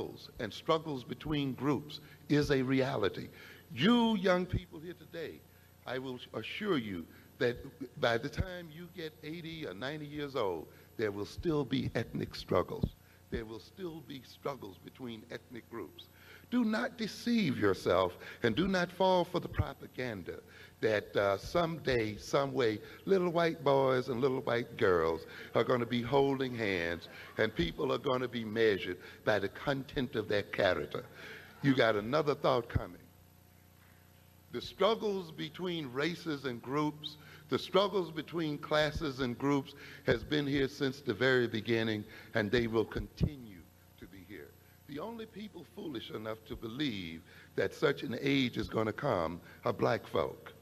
struggles and struggles between groups is a reality. You young people here today, I will assure you that by the time you get 80 or 90 years old, there will still be ethnic struggles. There will still be struggles between ethnic groups. Do not deceive yourself and do not fall for the propaganda that someday, some way, little white boys and little white girls are going to be holding hands and people are going to be measured by the content of their character. You got another thought coming. The struggles between races and groups, the struggles between classes and groups has been here since the very beginning, and they will continue to be here. The only people foolish enough to believe that such an age is going to come are black folk.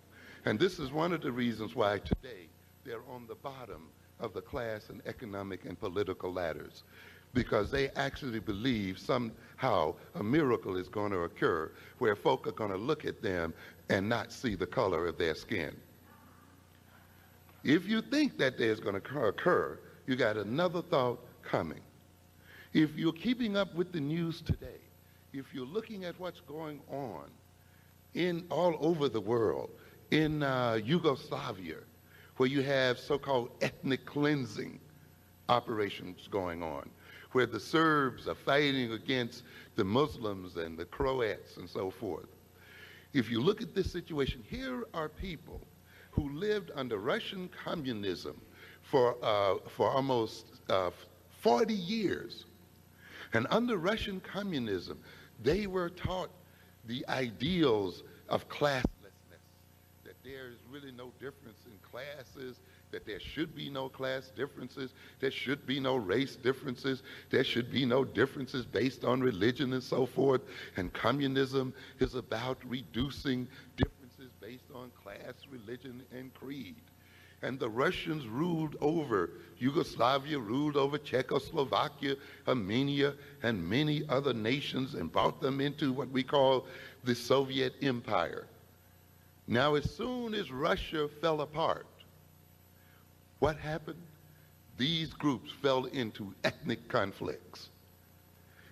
And this is one of the reasons why today they're on the bottom of the class and economic and political ladders, because they actually believe somehow a miracle is going to occur where folk are going to look at them and not see the color of their skin. If you think that there's going to occur, you got another thought coming. If you're keeping up with the news today, if you're looking at what's going on in all over the world, in Yugoslavia, where you have so-called ethnic cleansing operations going on, where the Serbs are fighting against the Muslims and the Croats and so forth. If you look at this situation, here are people who lived under Russian communism for almost 40 years. And under Russian communism, they were taught the ideals of classlessness, that there is really no difference in classes, that there should be no class differences, there should be no race differences, there should be no differences based on religion and so forth. And communism is about reducing differences based on class, religion, and creed. And the Russians ruled over Yugoslavia, ruled over Czechoslovakia, Armenia, and many other nations and brought them into what we call the Soviet Empire. Now, as soon as Russia fell apart, what happened? These groups fell into ethnic conflicts.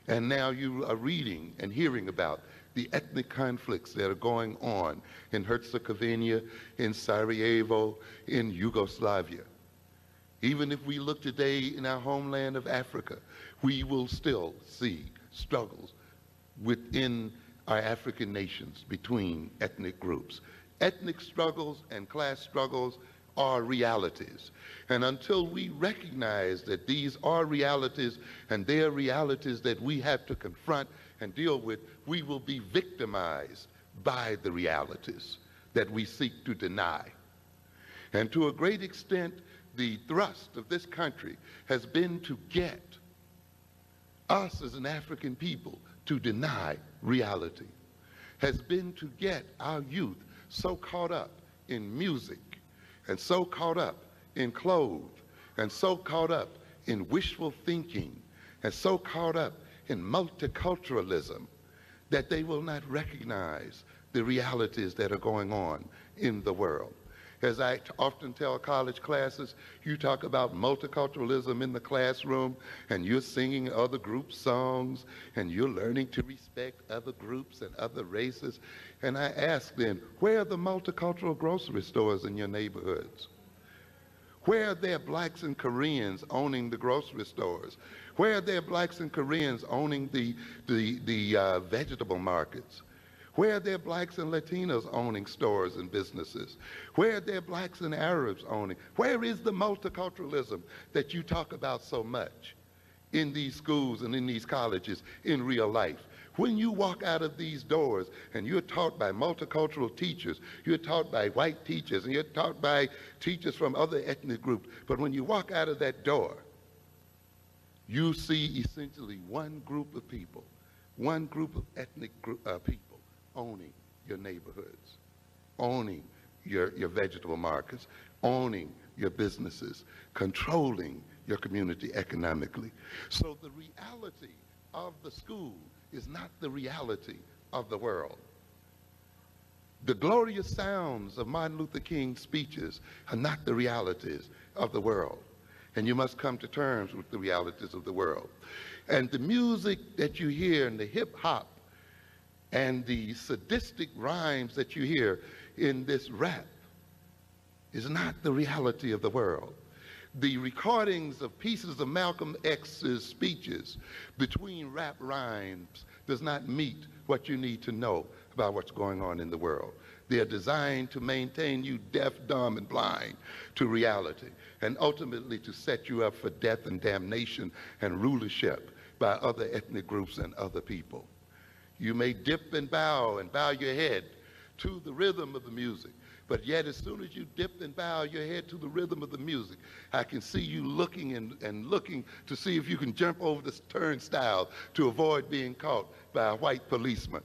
And now you are reading and hearing about the ethnic conflicts that are going on in Herzegovina, in Sarajevo, in Yugoslavia. Even if we look today in our homeland of Africa, we will still see struggles within our African nations between ethnic groups. Ethnic struggles and class struggles are realities. And until we recognize that these are realities and they are realities that we have to confront and deal with, we will be victimized by the realities that we seek to deny. And to a great extent, the thrust of this country has been to get us as an African people to deny reality, has been to get our youth so caught up in music, and so caught up in clothes, and so caught up in wishful thinking, and so caught up in multiculturalism that they will not recognize the realities that are going on in the world. As I often tell college classes, you talk about multiculturalism in the classroom, and you're singing other groups' songs, and you're learning to respect other groups and other races. And I ask them, where are the multicultural grocery stores in your neighborhoods? Where are there blacks and Koreans owning the grocery stores? Where are there blacks and Koreans owning the vegetable markets? Where are there blacks and Latinos owning stores and businesses? Where are there blacks and Arabs owning? Where is the multiculturalism that you talk about so much in these schools and in these colleges in real life? When you walk out of these doors and you're taught by multicultural teachers, you're taught by white teachers, and you're taught by teachers from other ethnic groups, but when you walk out of that door, you see essentially one group of people, one group of ethnic people owning your neighborhoods, owning your vegetable markets, owning your businesses, controlling your community economically. So the reality of the school is not the reality of the world. The glorious sounds of Martin Luther King's speeches are not the realities of the world. and you must come to terms with the realities of the world. And the music that you hear and the hip hop and the sadistic rhymes that you hear in this rap is not the reality of the world. The recordings of pieces of Malcolm X's speeches between rap rhymes does not meet what you need to know about what's going on in the world. They are designed to maintain you deaf, dumb, and blind to reality, and ultimately to set you up for death and damnation and rulership by other ethnic groups and other people. You may dip and bow your head to the rhythm of the music, but yet as soon as you dip and bow your head to the rhythm of the music, I can see you looking and looking to see if you can jump over the turnstile to avoid being caught by a white policeman.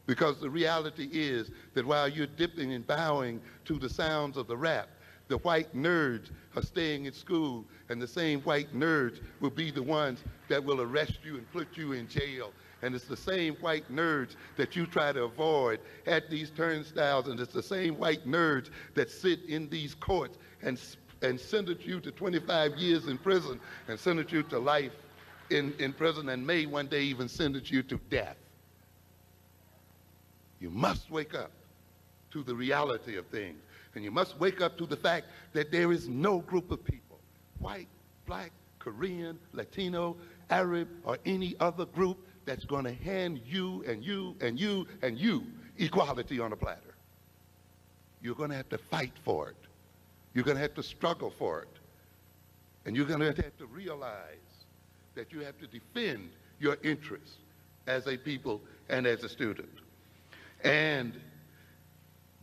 Because the reality is that while you're dipping and bowing to the sounds of the rap, the white nerds are staying in school, and the same white nerds will be the ones that will arrest you and put you in jail. And it's the same white nerds that you try to avoid at these turnstiles, and it's the same white nerds that sit in these courts and sentence you to 25 years in prison and sentence you to life in prison, and may one day even sentence you to death. You must wake up to the reality of things. And you must wake up to the fact that there is no group of people, white, black, Korean, Latino, Arab, or any other group that's going to hand you and you and you and you equality on a platter. You're going to have to fight for it. You're going to have to struggle for it. And you're going to have to realize that you have to defend your interests as a people and as a student. And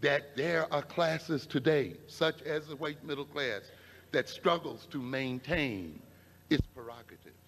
that there are classes today, such as the white middle class, that struggles to maintain its prerogatives.